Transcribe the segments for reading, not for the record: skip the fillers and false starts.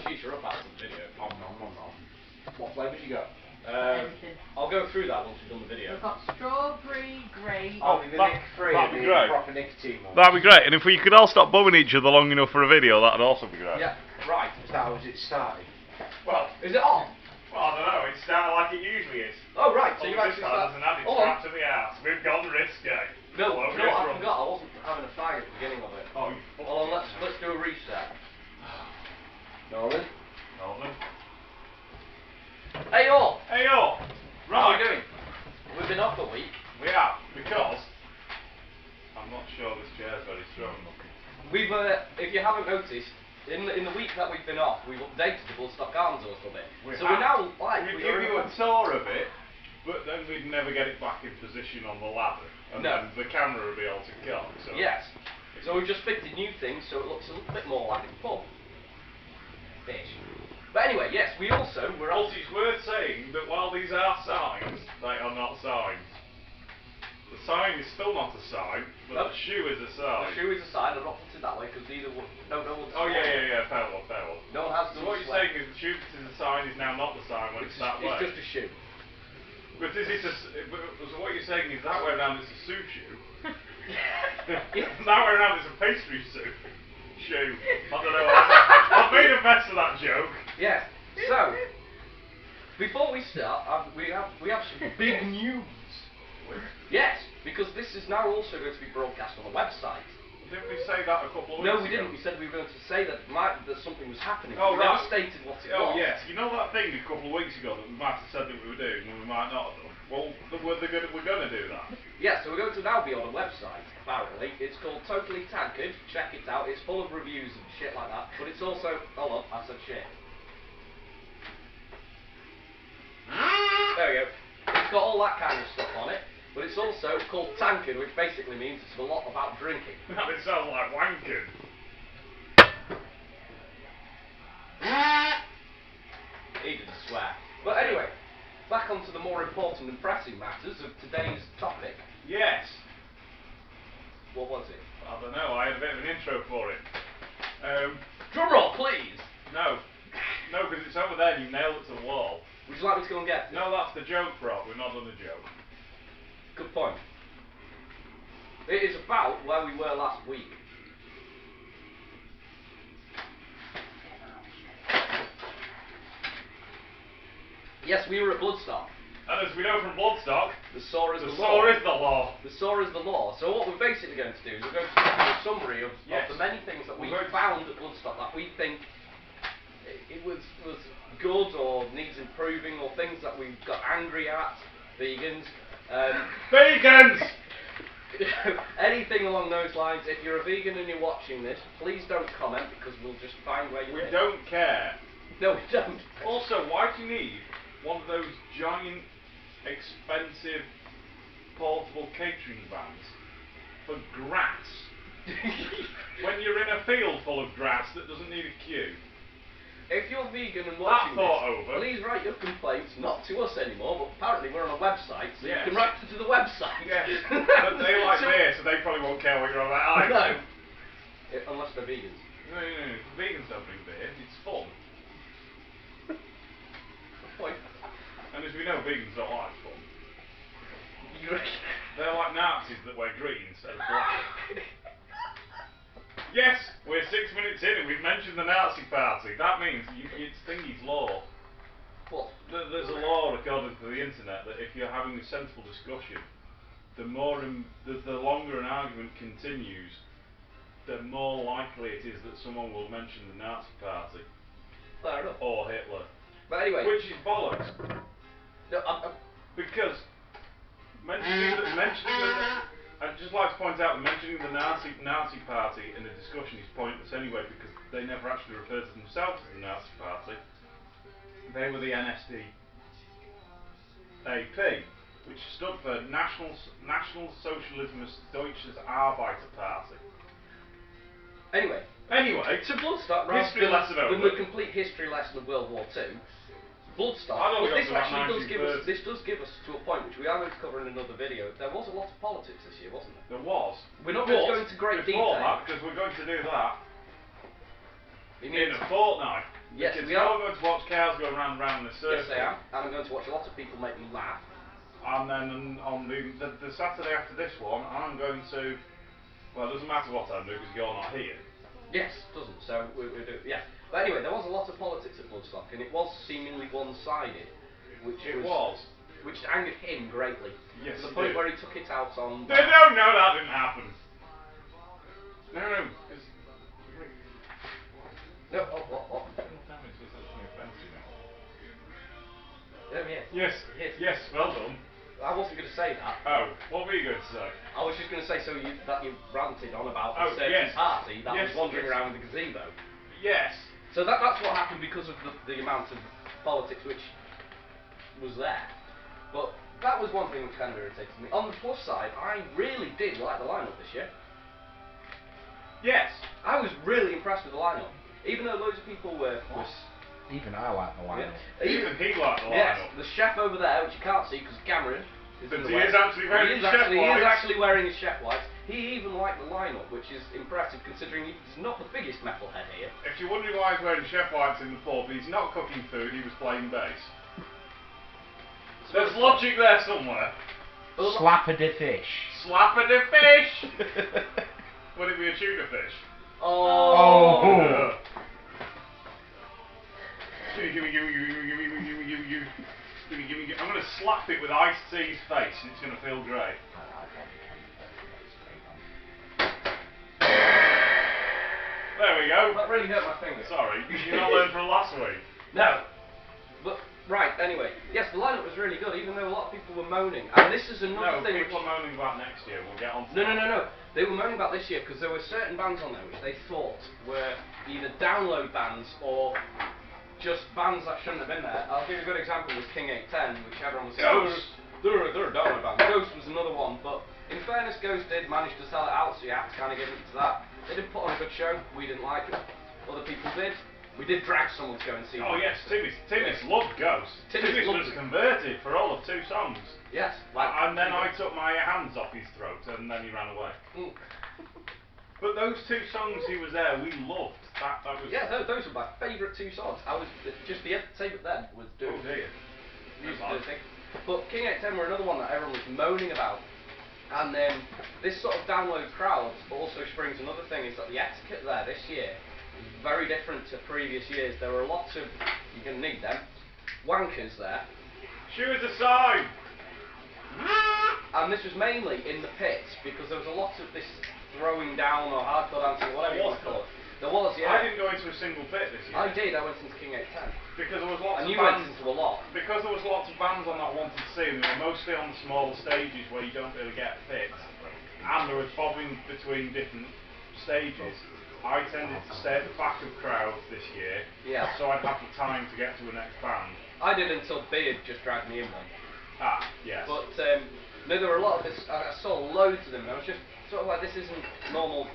Geez, you're up out of the video. Nom nom nom nom. What flavours you got? Everything. I'll go through that once we've done the video. We've got strawberry, grape. Oh, the nick-free, that'd be great. proper nicotine one. That'd be great. And if we could all stop bumming each other long enough for a video, that'd also be great. Yeah, right. Is that how it started? Well, is it on? Well, I don't know. It started like it usually is. Oh, right. So Only you this actually time start. there's an added Hold on. strap to the ass. We've gone risky. No, Hello, you know what? I restaurant. forgot. I wasn't having a fag at the beginning of it. Oh, you Hold on. Let's do a reset. Norman. Norman. Hey all. Hey, all. How are Right. we doing? We've been off a week. We are, because I'm not sure this chair's very strong. We've, if you haven't noticed, in the week that we've been off, we've updated the Bloodstock Arms a little bit. We So have. we're now like We'd we give are you a tour of it, but then we'd never get it back in position on the ladder, and No. then the camera would be able to cut. So Yes. So we've just fitted new things so it looks a little bit more like a pub. Fish. But anyway, yes, we also were Also, out. it's worth saying that while these are signs, they are not signs. The sign is still not a sign, but Nope. the shoe is a The sign. shoe is aside, I'm not put it that way because neither one. No one. Oh yeah, fair one. No one has So to. what you're saying is the shoe that is a sign is now not the sign when it's that way. It's just a shoe. But is it so what you're saying is that way around it's a sous shoe. That way around it's a pastry shoe. I don't know. I've made a mess of that joke. Yeah. So before we start, we have some big news. Yes, because this is now also going to be broadcast on the website. Didn't we say that a couple of weeks No, ago? we didn't. We said we were going to say that something was happening. Oh, we never right. stated what it Oh was. yes, you know that thing a couple of weeks ago that we might have said that we were doing and we might not have done? Well, we're going to do that. Yeah, so we're going to now be on a website, apparently. It's called Totally Tankard. Check it out. It's full of reviews and shit like that. But it's also... Hold on, I said shit. There we go. It's got all that kind of stuff on it. But it's also called Tankard, which basically means it's a lot about drinking. That it sounds like wanking. He didn't swear. But anyway, back onto the more important and pressing matters of today's topic. Yes. What was it? I don't know, I had a bit of an intro for it. Drum roll, please! No, because it's over there and you nailed it to the wall. Would you like me to go and get it? No, that's the joke, Rob. We're not done a joke. Good point. It is about where we were last week. Yes, we were at Bloodstock. And as we know from Bloodstock, The saw is the the saw law. is the law. The saw is the law. So what we're basically going to do is we're going to give you a summary of Yes. the many things that we We're going to- found at Bloodstock that we think it was good or needs improving, or things that we got angry at, vegans. Vegans! Anything along those lines. If you're a vegan and you're watching this, please don't comment because we'll just find where you We live. don't care. No, we don't. Also, why do you need one of those giant, expensive, portable catering vans for grass? When you're in a field full of grass that doesn't need a queue. If you're vegan and watching thought this, over. please write your complaints, not to us anymore, but apparently we're on a website, so Yes. you can write to the website. Yes. But they like So- beer, so they probably won't care what you're on about either. No. Unless they're vegans. No. Vegans don't drink beer. It's fun. Good point. And as we know, vegans don't like fun. You reckon? They're like Nazis that wear green instead of black. Yes, we're 6 minutes in and we've mentioned the Nazi Party. That means it's thingy's law. What? There's a law according to the internet that if you're having a sensible discussion, the longer an argument continues, the more likely it is that someone will mention the Nazi Party Fair enough. or Hitler. But anyway. Which is bollocks. No, Because I'd just like to point out that mentioning the Nazi Party in a discussion is pointless anyway, because they never actually referred to themselves as the Nazi Party. They were the NSDAP, which stood for National Socialismus Deutsches Arbeiterparty. Anyway. To Bloodstock, rather History lesson than over. the complete history lesson of World War II, Bloodstock, I'd only well, got this to about actually does give us, 1930. this does give us to a point which we are going to cover in another video. There was a lot of politics this year, wasn't there? There was. We're not going to go into great before detail. that, because we're going to do that You in a fortnight. Yes, go round and round in a circle. Yes, I am. And I'm going to watch a lot of people make me laugh. And then on the Saturday after this one, I'm going to. Well, it doesn't matter what I do because you're not here. Yes, doesn't. So we do. Yeah. But anyway, there was a lot of politics at Bloodstock, and it was seemingly one-sided, which angered him greatly. Yes, to the it point did. where he took it out on. No, that didn't happen. No, because. No, what? Damage was actually offensive. Oh yeah. Yes, well done. I wasn't going to say that. Oh, what were you going to say? I was just going to say that you ranted on about Oh, a certain yes. party that Yes, was wandering yes. around the gazebo. Yes. So that's what happened because of the amount of politics which was there. But that was one thing which kind of irritated me. On the plus side, I really did like the lineup this year. Yes. I was really impressed with the lineup. Even though loads of people were... Even I like the lineup. Even he liked the Yes, lineup. the chef over there, which you can't see because Cameron is But in the he way. is actually wearing He is his chef actually- He is whites. actually wearing his chef whites. He even liked the lineup, which is impressive considering he's not the biggest metalhead here. If you're wondering why he's wearing chef whites in the pub, he's not cooking food, he was playing bass. There's logic there somewhere. Slapper de fish. Slapper the fish! Would it be a tuna fish? Oh. I'm going to slap it with iced tea's face and it's going to feel great. There we go. That really hurt my finger. Sorry, you not learned from last week. No. But, right, anyway. Yes, the lineup was really good, even though a lot of people were moaning. And this is another No, thing people are moaning about next year. We'll get on to that. No. They were moaning about this year because there were certain bands on there which they thought were either download bands or just bands that shouldn't have been there. I'll give you a good example with King 810, which everyone was saying, Ghost! they're a download band. Ghost was another one, but in fairness, Ghost did manage to sell it out, so you have to kind of give it to that. They did put on a good show. We didn't like it. Other people did. We did drag someone to go and see Oh them. yes, Timmy's loved Ghost. Timmy's loved was it. converted for all of 2 songs. Yes. And then I took my hands off his throat and then he ran away. Mm. But those 2 songs he was there, we loved. That was... Yeah, those were my favourite 2 songs. I was just the entertainment then was doing Oh dear. music doing thing. But King 810 were another one that everyone was moaning about. And this sort of download crowd also springs another thing is that the etiquette there this year is very different to previous years. There were lots of, you're going to need them, wankers there. Shoot us a sign! And this was mainly in the pits because there was a lot of this throwing down or hardcore dancing, whatever you want to call it. There was, yeah. I didn't go into a single pit this year. I did, I went into King 810. Because there was lots And of you went bands. into a lot. Because there was lots of bands on that I wanted to see, and they were mostly on the smaller stages where you don't really get picked. And there was bobbing between different stages. I tended to stay at the back of crowds this year, Yeah. so I'd have the time to get to the next band. I did until Beard just dragged me in one. Ah, yes. But no, there were a lot of this. I saw loads of them. And I was just sort of like, this isn't normal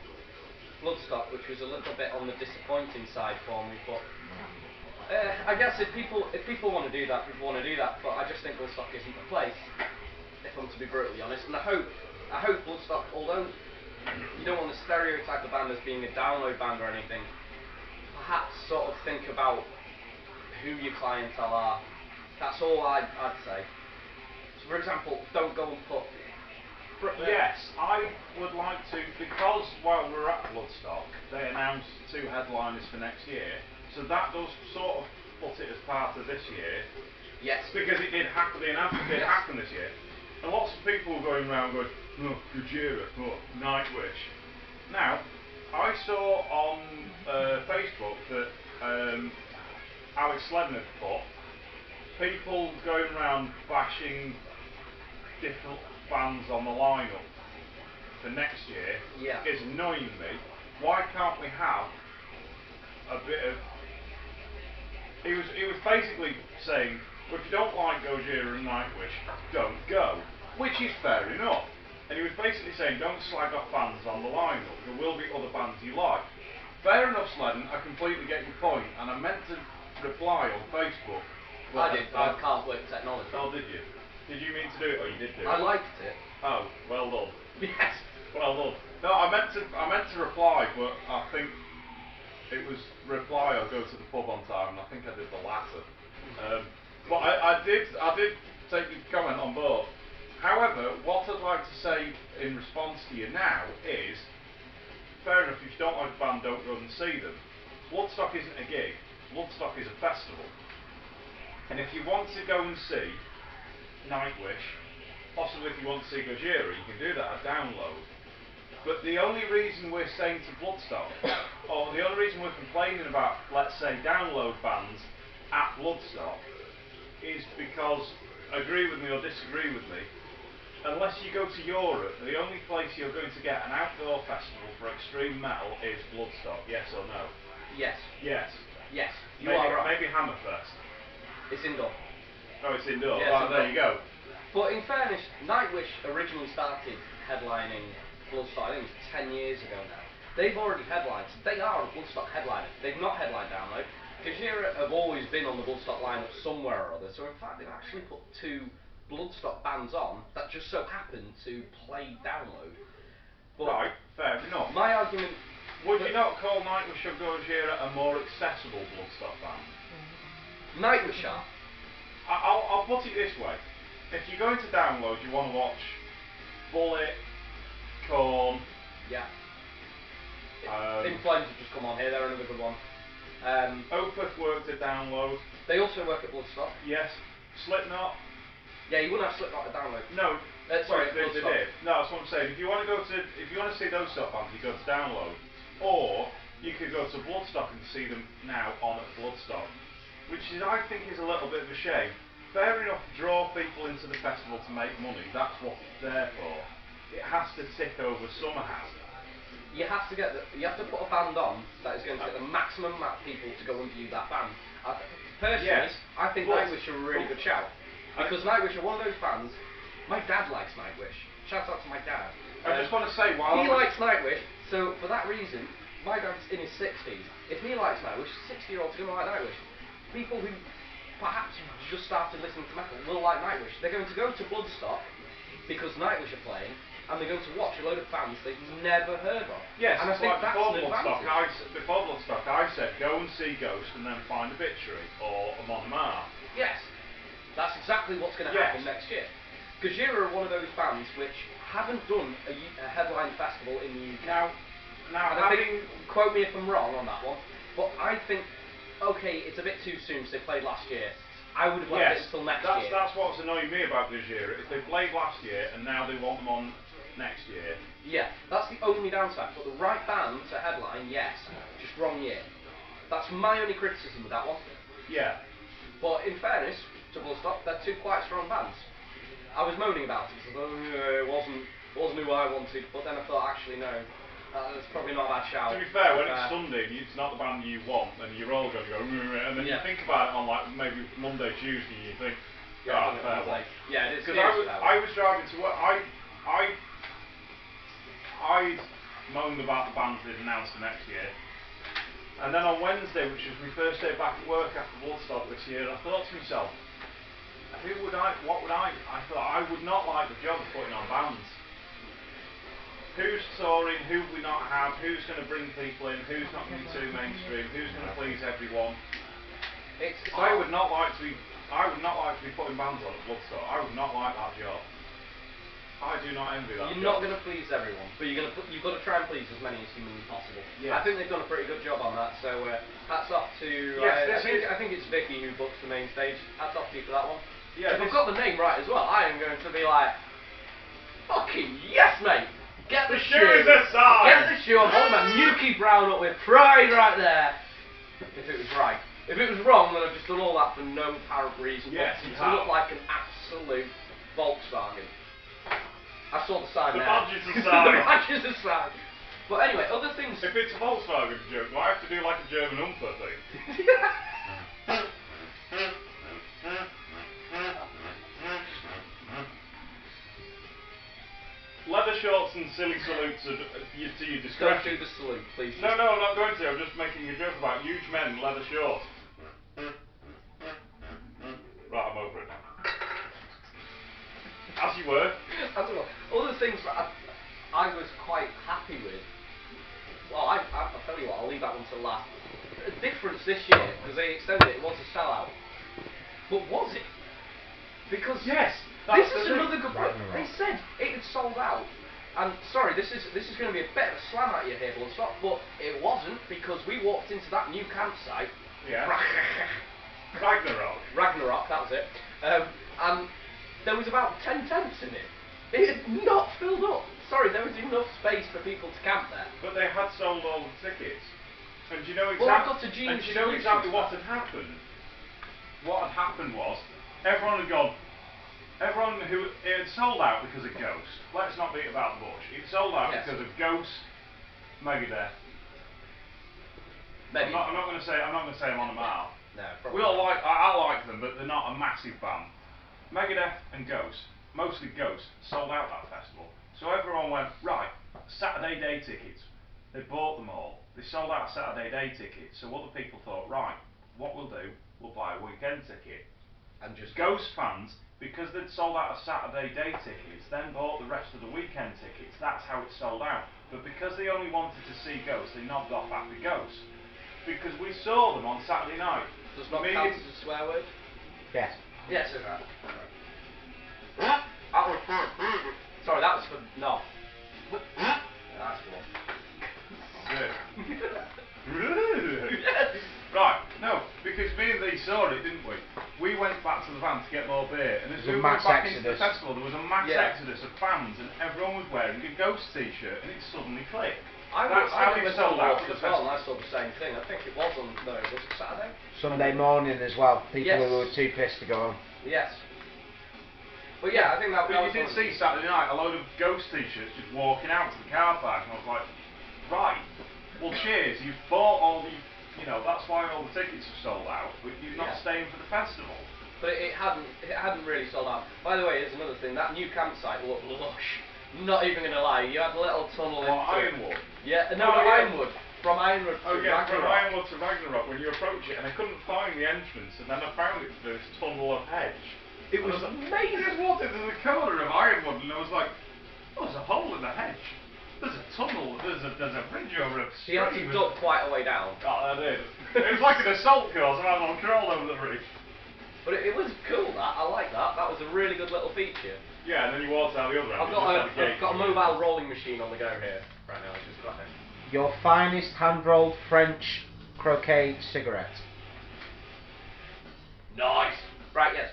Bloodstock, which was a little bit on the disappointing side for me. But I guess if people want to do that, people want to do that. But I just think Bloodstock isn't the place, if I'm to be brutally honest. And I hope Bloodstock, although you don't want to stereotype the band as being a download band or anything, perhaps sort of think about who your clientele are. That's all I'd say. So for example, don't go and put... Yes, I would like to, because while we're at Bloodstock, they announced 2 headliners for next year, so that does sort of put it as part of this year. Yes. Because it did happen, the announcement did happen this year. And lots of people were going around going, oh, Gojira, oh, Nightwish. Now, I saw on Facebook that Alex Sledden had put people going around bashing different bands on the lineup for next year is annoying me. Why can't we have a bit of... He was basically saying, well, if you don't like Gojira and Nightwish, don't go. Which is fair enough. And he was basically saying, don't slag off bands on the lineup. There will be other bands you like. Fair enough, Sledden, I completely get your point. And I meant to reply on Facebook. I did, but I can't work technology. Oh, did you? Did you mean to do it, or you did do it? I liked it. Oh, well done. Yes. Well done. No, I meant to reply, but I think it was reply or go to the pub on time, and I think I did the latter. But I did take your comment on board. However, what I'd like to say in response to you now is, fair enough, if you don't like a band, don't go and see them. Bloodstock isn't a gig, Bloodstock is a festival. And if you want to go and see Nightwish, possibly if you want to see Gojira, you can do that at download. But the only reason we're saying to Bloodstock, or the only reason we're complaining about, let's say, download bands at Bloodstock, is because, agree with me or disagree with me, unless you go to Europe, the only place you're going to get an outdoor festival for extreme metal is Bloodstock, yes or no? Yes. Yes. Yes. You Maybe, are right. maybe Hammerfest. It's indoor. Oh, it's indoor. Yeah, Right, there you go. But in fairness, Nightwish originally started headlining Bloodstock, I think it was 10 years ago now. They've already headlined. They are a Bloodstock headliner. They've not headlined Download. Gojira have always been on the Bloodstock lineup somewhere or other, so in fact they've actually put 2 Bloodstock bands on that just so happen to play Download. But Right, fair enough. my argument... Would you not call Nightwish or Gojira a more accessible Bloodstock band? Nightwish are. I'll put it this way. If you're going to download, you want to watch Bullet, Korn. Yeah. In Flames have just come on here, they're another good one. Opeth worked at download. They also work at Bloodstock. Yes. Slipknot. Yeah, you wouldn't have Slipknot at Download. No. Sorry, they Bloodstock. did. No, that's what I'm saying. If you want to see those sort of bands, you go to download. Or you could go to Bloodstock and see them now on at Bloodstock, which is, I think, is a little bit of a shame. Fair enough, draw people into the festival to make money. That's what it's there for. It has to tick over somehow. You have to put a band on that is going to get the maximum amount of people to go and view that band. Personally, Yes, I think but- Nightwish are a really good shout. Because Nightwish are one of those bands. My dad likes Nightwish. Shout out to my dad. I just want to say, while He likes Nightwish, so for that reason, my dad's in his 60s. If he likes Nightwish, 60-year-olds are going to like Nightwish. People who perhaps just started listening to metal will like Nightwish. They're going to go to Bloodstock because Nightwish are playing, and they're going to watch a load of bands they've never heard of. yes, and I it's think like that's before an Bloodstock, advantage. before Bloodstock, I said go and see Ghost and then find Obituary or Amon Amarth. Yes, that's exactly what's going to happen next year. Gojira are one of those bands which haven't done a headline festival in the UK. Now And I think, quote me if I'm wrong on that one, but I think, okay, it's a bit too soon because they played last year. I would have left it until next year. That's what's annoying me about Gojira. If they played last year and now they want them on next year. Yeah, that's the only downside. But the right band to headline, yes, just wrong year. That's my only criticism with that one. Yeah. But in fairness to Bloodstock, they're 2 quite strong bands. I was moaning about it because it wasn't who I wanted, but then I thought, actually no, that's probably not a bad shout. To be fair, when it's Sunday, it's not the band you want, and you're all going to go, and then you think about it on like maybe Monday, Tuesday, and you think, fair one. Yeah, it is. Because I was driving to work, I moaned about the bands they'd announced for next year, and then on Wednesday, which was my first day back at work after Bloodstock this year, I thought to myself, I thought I would not like the job of putting on bands. Who's touring, who we not have, who's going to bring people in, who's not going to be too mainstream, who's going to please everyone. I would not like to be putting bands on at Bloodstock. I would not like that job. I do not envy that You're not job. going to please everyone, but you've got to try and please as many as humanly possible. Yes. I think they've done a pretty good job on that, so hats off to... Yes, I think it's Vicky who books the main stage. Hats off to you for that one. Yeah, if I've got the name right as well, I am going to be like, fucking yes, mate! Get the shoe! Shoe is aside! Get the shoe! I'm holding my Nuki Brown up with pride right there! If it was right. If it was wrong, then I've just done all that for no apparent reason. Yes, but you to have. look like an absolute Volkswagen. I saw the sign The now. badge is a sign. The badge is a sign. But anyway, other things... If it's a Volkswagen joke, do I have to do like a German umper thing? Leather shorts and silly salutes are to your Don't discretion. do the salute, please. No, I'm not going to. I'm just making a joke about huge men in leather shorts. Right, I'm over it now. As you were. Other things that I was quite happy with. Well, I'll tell you what, I'll leave that one to last. difference this year, because they extended it, it was a sellout. But was it? Because Yes. this That's is the thing. another good point. They said it had sold out. And sorry, this is going to be a bit of a slam at you here, Bloodstock, but it wasn't, because we walked into that new campsite. Yeah. Ragnarok. That was it. And there was about 10 tents in it. It had not filled up. Sorry, there was enough space for people to camp there. But they had sold all the tickets. And do you know Well, I've got exactly? a genius And do you know solution exactly to what that. had happened? What had happened was everyone had gone. Everyone who it had sold out because of Ghost. Let's not beat about the bush. It sold out Yes. because of Ghost, Megadeth. Maybe. I'm not going to say I'm on a mile. No, We probably all not. like. I like them, but they're not a massive band. Megadeth and Ghost, mostly Ghost, sold out that festival. So everyone went, right, Saturday day tickets. They bought them all. They sold out Saturday day tickets. So other people thought, right, what we'll do, we'll buy a weekend ticket. And just Ghost fans, because they'd sold out of Saturday day tickets, then bought the rest of the weekend tickets. That's how it sold out. But because they only wanted to see Ghost, they knobbed off after Ghost. Because we saw them on Saturday night. does not Me count and- as a swear word. Yes. Yes, it's right. That was. Sorry, that was for no. That's one. Right, no, because me and thee saw it, didn't we? We went back to the van to get more beer, and as There we was a went mass back into the exodus. festival, there was a mass Yeah. exodus of fans, and everyone was wearing a Ghost t-shirt, and it suddenly clicked. I That's how it went sold to out walk for the as well, and festival. I saw the same thing. I think it was on. No, was it Saturday? Sunday morning as well. People Yes. who were too pissed to go home. Yes. But yeah, I think that, But that you was did one of see Saturday night a load of Ghost t-shirts just walking out to the car park, and I was like, right, well cheers, you've bought all the, you know, that's why all the tickets have sold out, but you're not Yeah. staying for the festival. But it hadn't really sold out. By the way, here's another thing. That new campsite looked lush. Not even gonna lie, you had a little tunnel Or into it. Ironwood. Yeah, no, Oh, not yeah. Ironwood. From Ironwood to Oh yeah, from Ragnarok. Ironwood to Ragnarok, when you approach it, and I couldn't find the entrance, and then I found it through this tunnel of hedge. It was I amazing. just walked into the corner of Ironwood, and I was like, oh, there's a hole in the hedge. There's a tunnel, there's a bridge over a So you had to stream. duck quite a way down. Oh, I did. It was like an assault course, and I was on crawl over the bridge. But it was cool, that. I like that. That was a really good little feature. Yeah, and then you walked out the other end. I've you got just had the I've got a gate. mobile rolling machine on the go here. Right now, just got it. Your finest hand-rolled French croquet cigarette. Nice! Right, yes.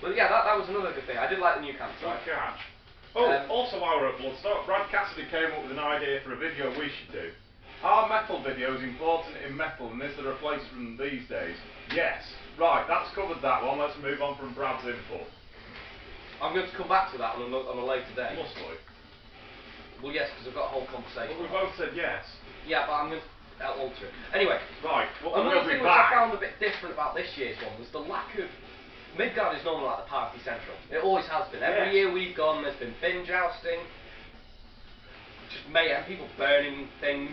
Well, yeah, that was another good thing. I did like the new campsite. Good catch. Oh, Um, also while we're at Bloodstock, Brad Cassidy came up with an idea for a video we should do. Are metal videos important in metal, and is there a place for them these days? Yes. Right, that's covered that one. Let's move on from Brad's input. I'm going to come back to that on a later day. Must we? Well, yes, because I've got a whole conversation. But we on it. both said yes. Yeah, but I'm going to alter it. Anyway, Right, well, another we'll be thing which I back. found a bit different about this year's one was the lack of. Midgard is normally like the party central. It always has been. Every Yes. year we've gone, there's been bin jousting, just mayhem, people burning things.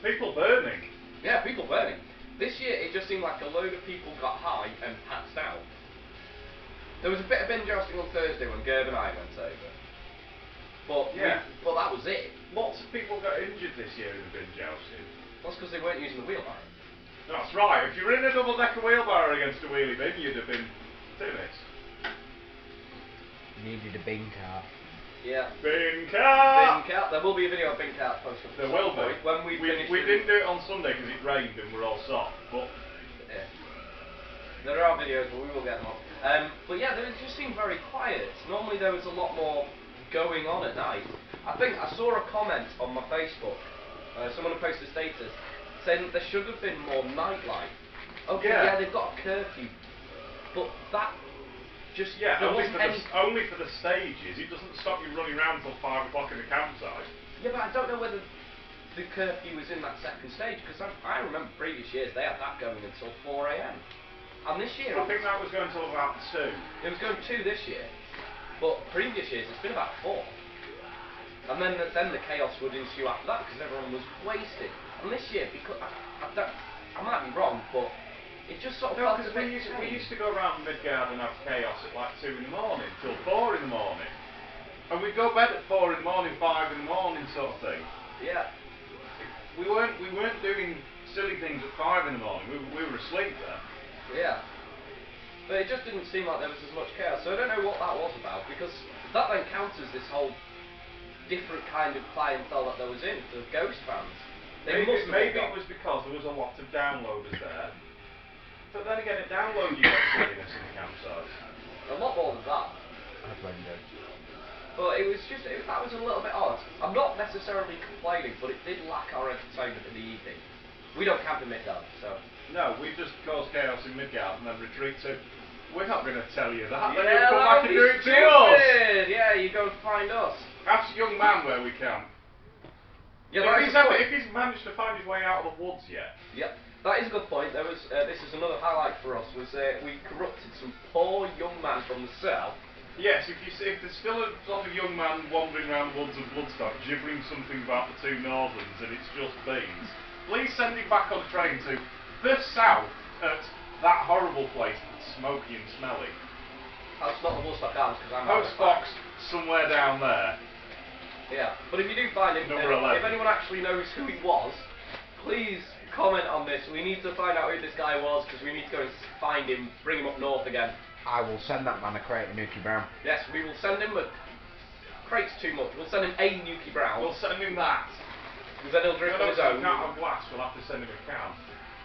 People burning. Yeah, people burning. This year it just seemed like a load of people got high and passed out. There was a bit of bin jousting on Thursday when Gerb and I went over. But Yeah. but that was it. Lots of people got injured this year in the bin jousting. That's because they weren't using the wheelbarrow. That's right. If you were in a double-decker wheelbarrow against a wheelie bin, you'd have been doing it. Needed a bin card. Yeah. Bin car! Bin cart. There will be a video of bin cart posted. There will be. When we finish. we didn't do it on Sunday because it rained and we're all soft. But Yeah. There are videos, but we will get them on. But yeah, it just seemed very quiet. Normally there was a lot more going on at night. I think I saw a comment on my Facebook. Someone had posted a status saying that there should have been more nightlife. Okay, Yeah. yeah, they've got a curfew, but that just yeah, there only wasn't for, any. only for the stages. It doesn't stop you running around till 5 o'clock in the campsite. Yeah, but I don't know whether the curfew was in that second stage because I remember previous years they had that going until 4 a.m. And this year I think that was going till about 2. it was going 2 this year, but previous years it's been about 4. And then the chaos would ensue after that because everyone was wasted. And this year, because I might be wrong, but it just sort of No, felt because a bit we tame. used to go around Midgard and have chaos at like 2 in the morning till 4 in the morning. And we'd go bed at 4 in the morning, 5 in the morning sort of thing. Yeah. We weren't doing silly things at 5 in the morning. We were asleep there. Yeah. But it just didn't seem like there was as much chaos. So I don't know what that was about, because that then counters this whole different kind of clientele that there was in, the Ghost fans. Maybe it was because there was a lot of downloaders there. But then again, at download you get silliness in the campsite. A lot more than that. I blame Ghost. But it was just, that was a little bit odd. I'm not necessarily complaining, but it did lack our entertainment in the evening. We don't camp in Midgard, so... No, we just cause chaos in Midgard and then retreat to... We're not going to tell you that. Then Yeah, you'll come back and do it to us. stupid. Yeah, you go find us. Ask young man where we camp. Yeah, If he's managed to find his way out of the woods yet. Yep, that is a good point. There was this is another highlight for us. Was we corrupted some poor young man from the south. Yes, if there's still a sort of young man wandering around the woods of Bloodstock, gibbering something about the two northerns and it's just beans, please send him back on train to the south at that horrible place that's smoky and smelly. That's not the Woodstock Arms, because I'm Post box somewhere down there. Yeah, but if you do find him, Number 11. if anyone actually knows who he was, please comment on this. We need to find out who this guy was, because we need to go and find him, bring him up north again. I will send that man a crate of Nuki Brown. Yes, we will send him a... Crate's too much. We'll send him a Nuki Brown. We'll send him that. Because then he'll drink on his own. He can't have glass, we'll have to send him a can.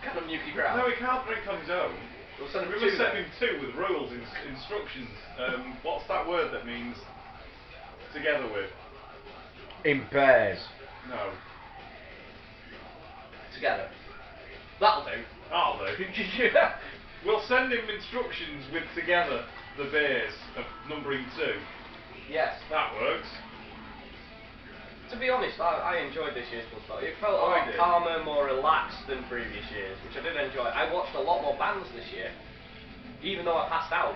Can of Nuki Brown. No, he can't drink on his own. We'll send him We two will send then. him two with rules, instructions. What's that word that means together with? In pairs. No. Together. That'll do. That'll do. Yeah. We'll send him instructions with together the beers of numbering 2. Yes. That works. To be honest, I enjoyed this year's Bloodstock. It felt a I lot did. calmer, more relaxed than previous years, which I did enjoy. I watched a lot more bands this year, even though I passed out.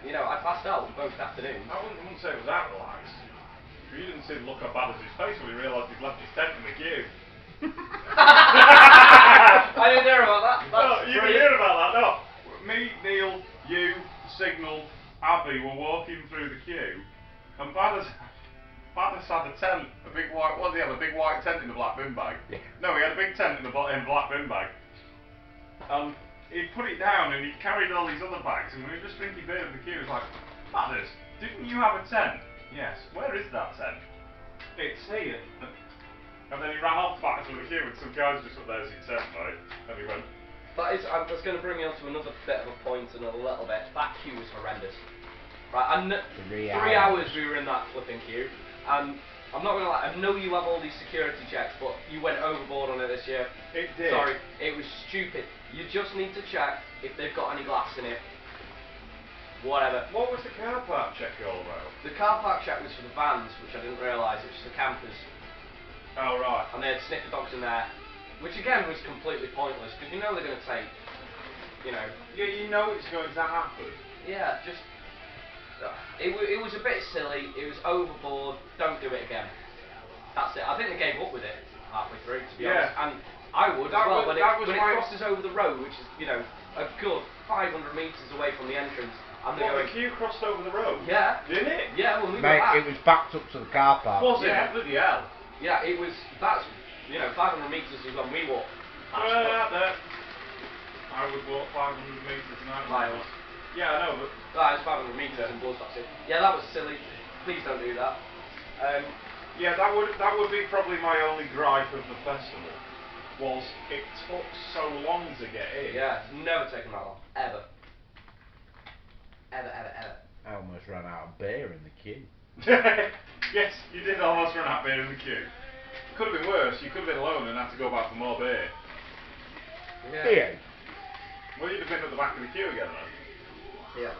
You know, I passed out both afternoons. I wouldn't say it was that relaxed. You didn't see the look on Ballas's face when he realised he'd left his tent in the queue. I didn't hear about that. No, That's you didn't hear about that, no. Me, Neil, you, Signal, Abby were walking through the queue, and Ballas had a tent, a big white, what did he have, a big white tent in the black bin bag? Yeah. No, he had a big tent in the black bin bag. And he put it down and he carried all these other bags, and we were just drinking beer in the queue. He was like, Ballas, didn't you have a tent? Yes. Where is that tent? It's here. And then he ran off back to the queue with some guys just up there as he said, right? And he went, That's going to bring me on to another bit of a point in a little bit. That queue was horrendous. Right, 3 3 hours we were in that flipping queue, and I'm not going to lie, I know you have all these security checks, but you went overboard on it this year. it did. Sorry, it was stupid. You just need to check if they've got any glass in it. Whatever. What was the car park check all about? The car park check was for the vans, which I didn't realise, it was the campers. Oh, right. And they had sniffer dogs in there, which again was completely pointless, because you know they're going to take, you know... Yeah, you know it's going to happen. Yeah, just... It was a bit silly, it was overboard, don't do it again. That's it. I think they gave up with it halfway through, to be honest. And I would as well, when it crosses over the road, which is, you know, a good 500 metres away from the entrance, and they're going... the queue crossed over the road? Yeah. Did it? Yeah, when we Mate, got back. it was backed up to the car park. Was it? Yeah. Bloody hell. Yeah, it was, that's, you know, 500 metres is when we walked. I would walk 500 metres an hour. Miles. Yeah, I know, but... That is 500 metres in Bloodstock. Yeah, that was silly. Please don't do that. Yeah, that would be probably my only gripe of the festival, was it took so long to get in. Yeah, it's never taken that long. Ever. Ever. I almost ran out of beer in the queue. Yes, you did almost run out of beer in the queue. Could have been worse, you could have been alone and had to go back for more beer. Yeah. Beer? Well, you'd have been at the back of the queue again then. Yeah.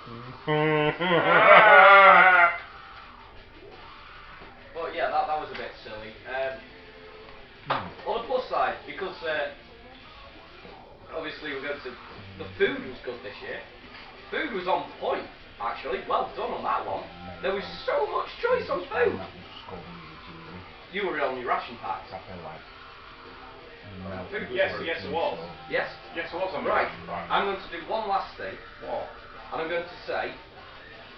But yeah, that was a bit silly. On the plus side, because obviously we're going to... The food was good this year. Food was on point, actually. Well done on that one. There was so much choice on food. You were on your ration packs. Yes, it was. Yes. Yes, it was on the Right. ration pack. I'm going to do one last thing. What? And I'm going to say,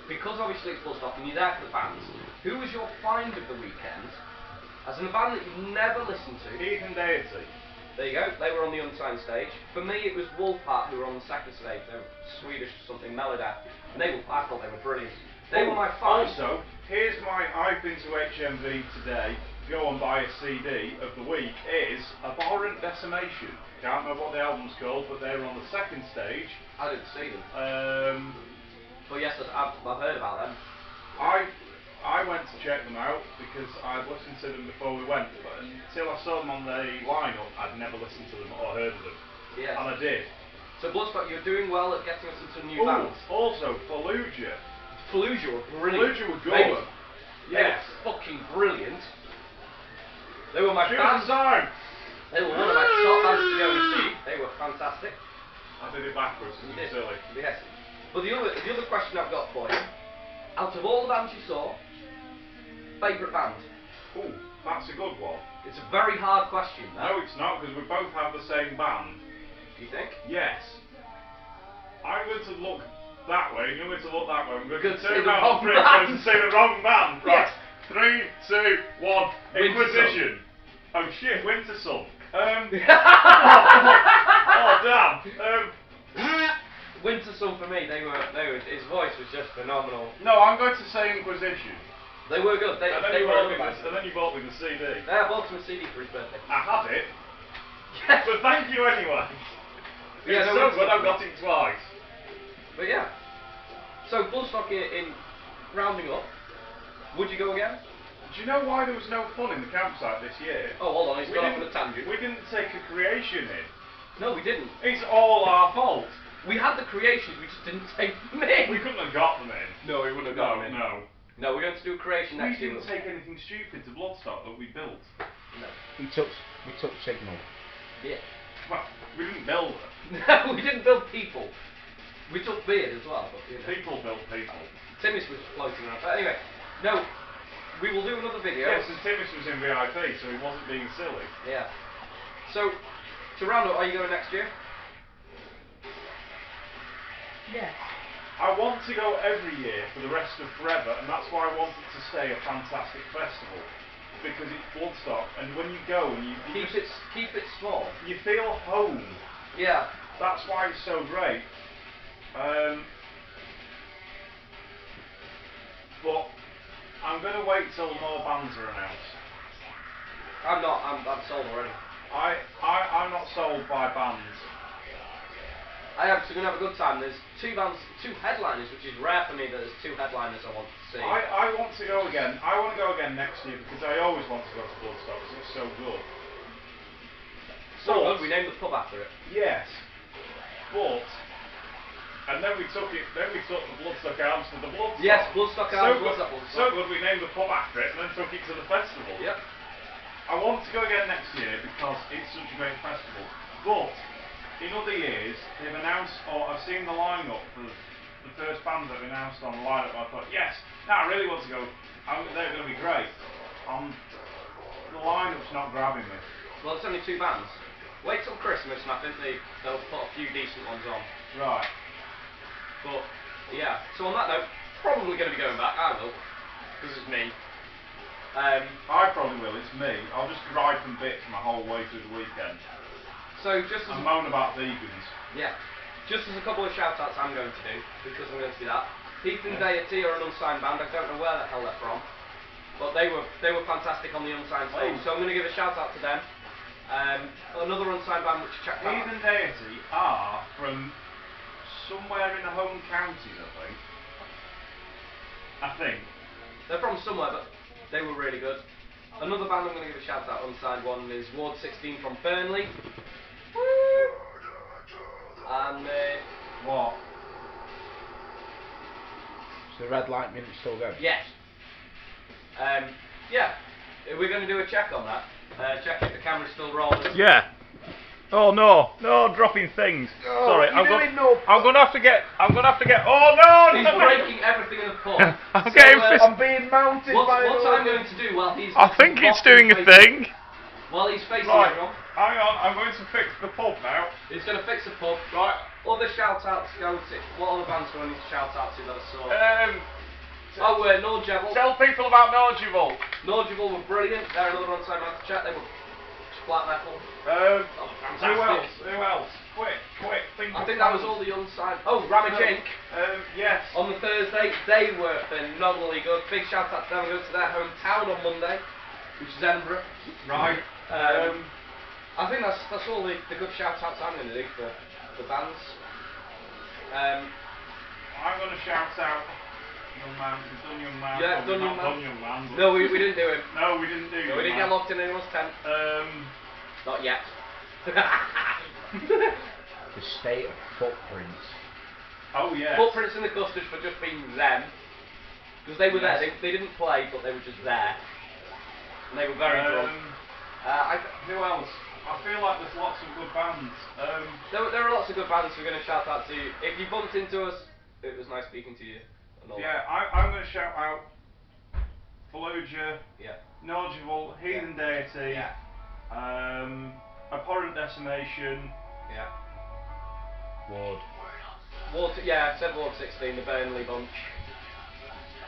because obviously it's Bloodstock and you're there for the fans, who was your find of the weekend? As in a band that you've never listened to. Heathen Deity. There you go. They were on the unsigned stage. For me, it was Wolfheart who were on the second stage. They were Swedish or something, Melodeth. And I thought they were brilliant. They were my five. Also, here's my I've been to HMV today. Go and buy a CD of the week. Is Abhorrent Decimation. Can't remember what the album's called, but they were on the second stage. I didn't see them. But yes, I've heard about them. I went to check them out because I'd listened to them before we went, but until I saw them on the lineup, I'd never listened to them or heard of them. Yes. And I did. So Bloodstock, you're doing well at getting us into new Ooh, bands. also, Fallujah. Fallujah were brilliant. Fallujah were They good. were- Yes. They were fucking brilliant. They were my Shoot bands. time. They were one of my top bands to go and see. They were fantastic. I did it backwards because You it's did. silly. Yes. But the other question I've got for you, out of all the bands you saw, favourite band? Ooh, that's a good one. It's a very hard question, that. No, it's not, because we both have the same band. Do you think? Yes. I'm going to look that way, and you're going to look that way. I'm going Good to to turn say the around wrong and I'm going band. to say the wrong band. Right. Yes. 3, 2, 1. Winter Inquisition. Oh shit, Winter Sun. Oh damn. Winter Sun for me, his voice was just phenomenal. No, I'm going to say Inquisition. They were good. They And then you were bought me good. the- and then you bought me the CD. I bought him a CD for his birthday. I had it, Yes. but thank you anyway. Yeah, It's no, so it's good good. I've got it twice. But yeah. So Bloodstock in rounding up, would you go again? Do you know why there was no fun in the campsite this year? Oh, hold on, he's We gone off on didn't- a tangent. We didn't take a creation in. No, we didn't. It's all our fault. We had the creations, we just didn't take them in. We couldn't have got them in. No, we wouldn't have No, got them in. no. No, we're going to do a creation We next year. didn't take anything stupid to Bloodstock that we built. No. We took Signal. Yeah. Well, we didn't build it. No, we didn't build people. We took beard as well, but you know. People built people. Timmy's was floating around. But anyway, no, we will do another video. Yes, and Timmins was in VIP, so he wasn't being silly. Yeah. So, to round up, are you going next year? Yes. I want to go every year for the rest of forever, and that's why I want it to stay a fantastic festival. Because it's Bloodstock, and when you go and you Keep it small. you feel home. Yeah. That's why it's so great. But I'm going to wait till more bands are announced. I'm not. I'm sold already. I'm not sold by bands. I am going to have a good time. There's two headliners, which is rare for me that there's two headliners I want to see. I want to go again. I want to go again next year because I always want to go to Bloodstock because it's so good. So But- good, we named the pub after it. Yes, but and then we took the Bloodstock Arms to the Bloodstock. Yes, Bloodstock Arms was good, at Bloodstock. So good, we named the pub after it and then took it to the festival. Yep. I want to go again next year because it's such a great festival. But in other years, they've announced, or I've seen the lineup for the first bands that have announced on the lineup. I thought, yes, now I really want to go. They're going to be great. The lineup's not grabbing me. Well, it's only two bands. Wait till Christmas, and I think they'll put a few decent ones on. Right. But yeah. So on that note, probably going to be going back. I will, because it's me. I probably will. It's me. I'll just gripe and bitch my whole way through the weekend. So just as And moan about vegans. yeah, just as a couple of shout outs I'm going to do, because I'm going to do that. Heath and Deity are an unsigned band. I don't know where the hell they're from, but they were fantastic on the unsigned stage. So I'm going to give a shout out to them. Another unsigned band which checked out. Heath and Deity are from somewhere in the home counties, I think. They're from somewhere, but they were really good. Another band I'm going to give a shout out, unsigned one, is Ward 16 from Burnley. And What? So the red light minute's still going. yes. Yeah. We're going to do a check on that. Check if the camera's still rolling. Yeah. Oh no, dropping things. Oh, Sorry, you're doing no- I'm gonna have to get. Oh no! He's breaking everything in the pub. I'm getting fist- I'm being mounted by What I'm an going to do while he's... I think it's doing a thing. While he's facing Right. everyone, Hang on, I'm going to fix the pub now. he's going to fix the pub. Right. Other shout outs go to... What other bands do I need to shout out to that I saw? Tell Nordjevil. people about Norgival. Nordjevil were brilliant. They're another unsigned band to check. They were Black metal. Who fantastic. else? Quick, think I of think that was bands. all the unsigned. Oh, Ramage Inc. Yes. On the Thursday, they were phenomenally good. Big shout out to them. We go to their hometown on Monday, which is Edinburgh. Right. I think that's all the good shout outs I'm going to do for bands. I'm going to shout out Young Man. We've done Young Man. Yeah, Well, done we've Young not Man. done Young Man. But No, we didn't do him. No, we didn't do No, we Young didn't get Man. locked in anyone's tent. Not yet. The state of Footprints. Oh yeah. Footprints in the Custard for just being them. Because they were Yes. there. They didn't play, but they were just there. And they were very drunk. Who else? I feel like there's lots of good bands. There are lots of good bands we're going to shout out to. If you bumped into us, it was nice speaking to you. And all Yeah, I'm going to shout out Fallujah, that. Yeah. Norgival, Heathen Deity, Yeah. Abhorrent Decimation. Yeah. Ward. Yeah, I said Ward 16, the Burnley bunch.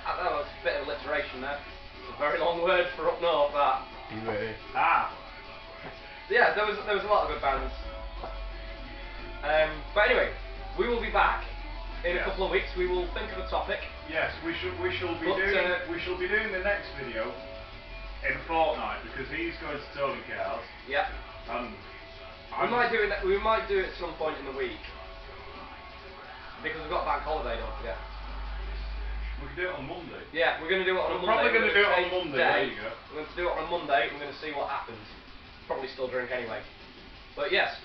That was a bit of alliteration there. It's a very long word for up north, that. Yeah, there was a lot of good bands. But anyway, we will be back in a couple of weeks. We will think of a topic. Yes, we shall be doing the next video in a fortnight because he's going to Tony Cars. Yeah. We might do it at some point in the week. Because we've got bank holiday, don't forget. We can do it on Monday. Yeah, we're going to do it on a Monday. Probably going to do it on Change Monday. day. There you go. We're going to do it on a Monday. We're going to see what happens. Probably still drink anyway. But yes,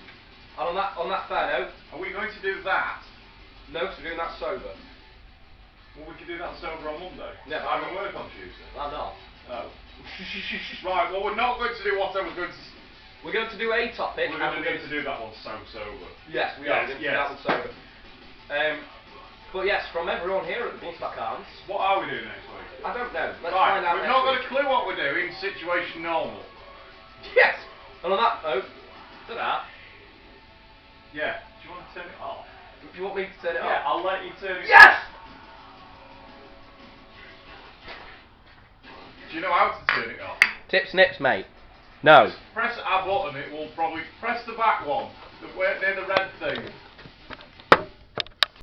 and on that fair note. Are we going to do that? No, because we're doing that sober. Well, we can do that sober on Monday. Yeah, I'm at work on Tuesday. I'm not. Oh. Right, well, we're not going to do what I was going to. We're going to do a topic. We're going to need to do that one so sober. Yes, we are. We're going to do that one sober. But yes, from everyone here at the Bloodstock Arms. What are we doing next week? I don't know. Let's Right, find out we've next not got week. a clue what we're doing. Situation normal. Yes! And on that note, ta-da. Yeah. Do you want to turn it off? Do you want me to turn it Yeah, off? I'll let you turn it off. Yes! Do you know how to turn it off? Tips, nips, mate. No. Press a button, it will probably... Press the back one, near the red thing.